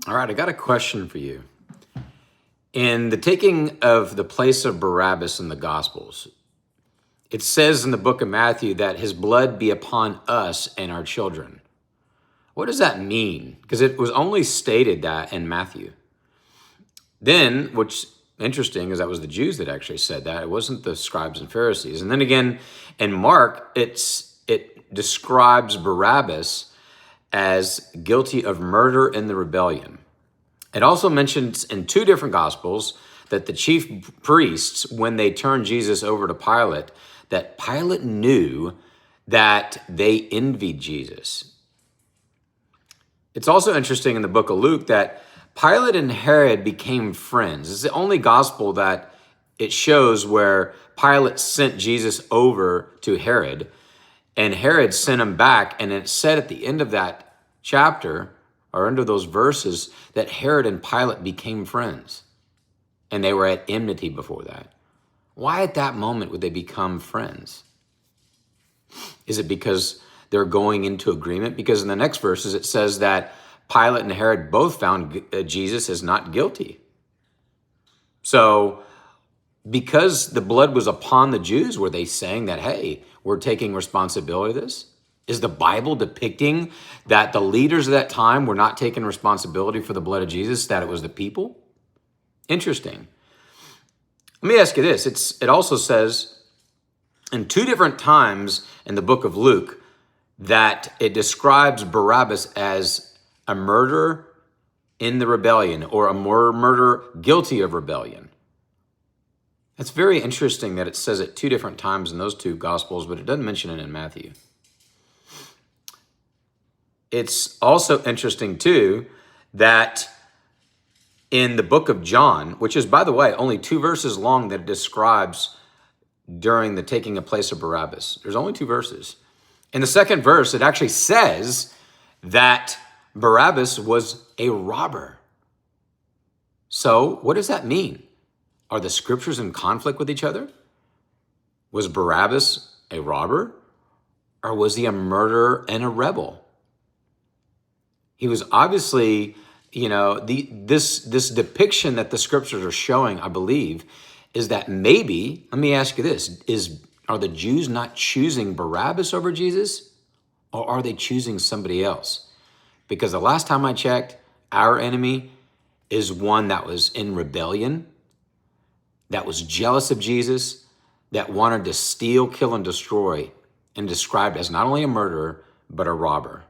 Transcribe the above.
All right, I got a question for you. In the taking of the place of Barabbas in the Gospels, it says in the book of Matthew that his blood be upon us and our children. What does that mean? Because it was only stated that in Matthew. Then, what's interesting is that was the Jews that actually said that. It wasn't the scribes and Pharisees. And then again, in Mark, it describes Barabbas as guilty of murder in the rebellion. It also mentions in two different Gospels that the chief priests, when they turned Jesus over to Pilate, that Pilate knew that they envied Jesus. It's also interesting in the book of Luke that Pilate and Herod became friends. It's the only gospel that it shows where Pilate sent Jesus over to Herod, and Herod sent him back, and it said at the end of that chapter, or under those verses, that Herod and Pilate became friends, and they were at enmity before that. Why at that moment would they become friends? Is it because they're going into agreement? Because in the next verses, it says that Pilate and Herod both found Jesus as not guilty. So because the blood was upon the Jews, were they saying that, hey, we're taking responsibility of this? Is the Bible depicting that the leaders of that time were not taking responsibility for the blood of Jesus, that it was the people? Interesting. Let me ask you this. It also says in two different times in the book of Luke that it describes Barabbas as a murderer in the rebellion or a murderer guilty of rebellion. It's very interesting that it says it two different times in those two Gospels, but it doesn't mention it in Matthew. It's also interesting, too, that in the book of John, which is, by the way, only 2 verses long that it describes during the taking of place of Barabbas. There's only 2 verses. In the second verse, it actually says that Barabbas was a robber. So what does that mean? Are the scriptures in conflict with each other? Was Barabbas a robber? Or was he a murderer and a rebel? He was obviously, this depiction that the scriptures are showing, I believe, is that maybe, let me ask you this, are the Jews not choosing Barabbas over Jesus? Or are they choosing somebody else? Because the last time I checked, our enemy is one that was in rebellion, that was jealous of Jesus, that wanted to steal, kill, and destroy, and described as not only a murderer, but a robber.